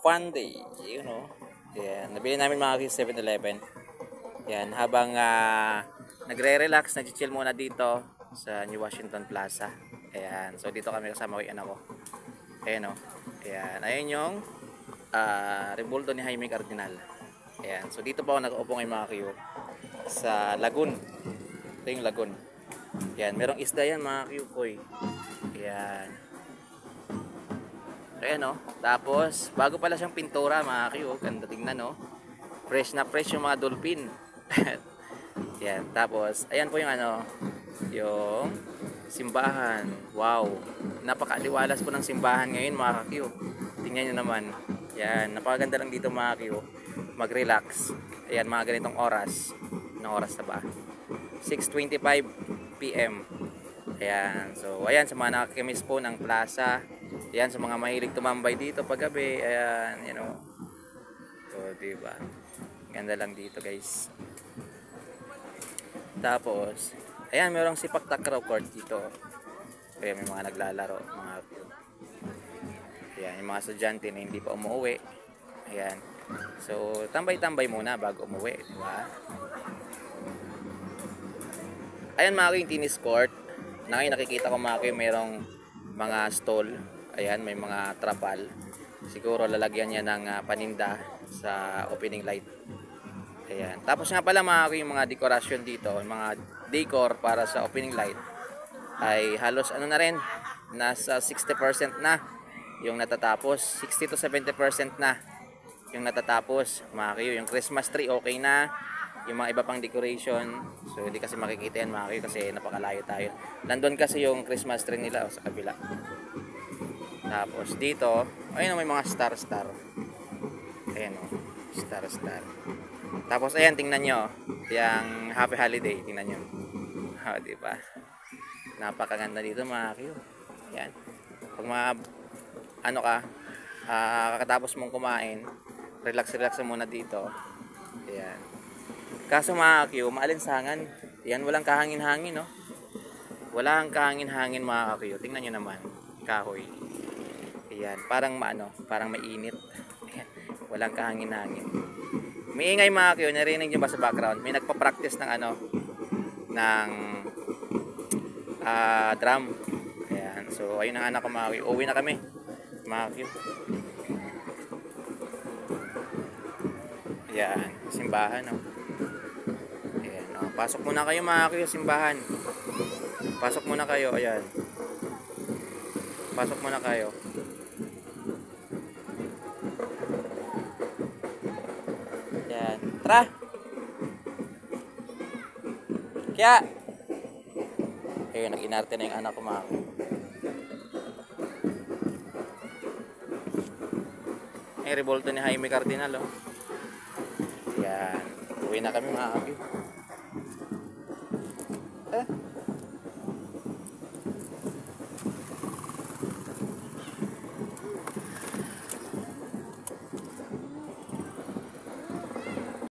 fun day, you know. Yan, nabili namin mga kids 7-Eleven. Yan, habang nagre-relax, nag-chill muna dito sa New Washington Plaza. Ayan, so dito kami kasama ko yung anak ko. Ayan o. Ayan, ayun yung rebulto ni Jaime Cardinal. Ayan, so dito pa ako nag-upo ngayon mga kiyo sa lagoon. Ito yung lagoon. Ayan, merong isda yan mga kiyo koy. Ayan. Ayan o. Tapos, bago pala siyang pintura mga kiyo. Ganda tingnan o. Fresh na fresh yung mga dolphin. Ayan. Tapos, ayan po yung yung simbahan. Wow. Napakaliwalas po ng simbahan ngayon mga kiyo. Tingnan nyo naman. Ayan. Napakaganda lang dito mga kiyo. Mag-relax. Ayan, mga ganitong oras. Anong oras na ba? 6:25 PM. Ayan. So, ayan sa mga nakakimiss po ng plaza. Ayan sa mga mahilig tumambay dito paggabi. Ayan, you know. So, diba? Ganda lang dito, guys. Tapos, ayan, mayroong sipak takraw court dito. Ayan, may mga naglalaro, mga ayan, yung mga estudyante na hindi pa umuwi. Ayan. So, tambay-tambay muna bago umuwi, di ba? Ayan mga yung tennis court. Na ngayon nakikita ko mga mayroong mga stall. Ayan, may mga trapal. Siguro lalagyan niya ng paninda sa opening light. Ayan. Tapos nga pala mga yung mga dekorasyon dito, yung mga decor para sa opening light ay halos ano na rin, nasa 60% na yung natatapos. 60 to 70% na yung natatapos. Mga kayo, yung Christmas tree okay na. Yung mga iba pang decoration, so hindi kasi makikita yan mga kayo kasi napakalayo tayo. Nandun kasi yung Christmas tree nila sa kabila. Tapos dito, ayun may mga star. Ayan o, star. Tapos ayan, tingnan nyo, yung Happy Holiday, tingnan nyo. Diba? Napakaganda dito mga kayo. Ayan. Pag mga, kakatapos mong kumain, relax muna dito. Ayan. Kaso mga kayo, maalinsangan. Ayan, walang kahangin-hangin, no? Walang kahangin-hangin mga kayo. Tingnan nyo naman, kahoy. Ayan, parang mainit. Ayan, walang kahangin-hangin. May ingay mga kayo, narinig nyo ba sa background? May nagpa-practice ng drum. Ayan, so ayun ang anak ko mga kayo. Uwi na kami, mga kayo. Ayan, simbahan, no? Ayan, no? Pasok muna kayo mga kayo, simbahan. Pasok muna kayo, ayan. Pasok muna kayo. Ayan, tara! Kaya! Ayun, nag-inarte na yung anak ko mga kayo. Ay, revolto ni Jaime Cardinal, oh. Ayan, uwi na kami mga kayo.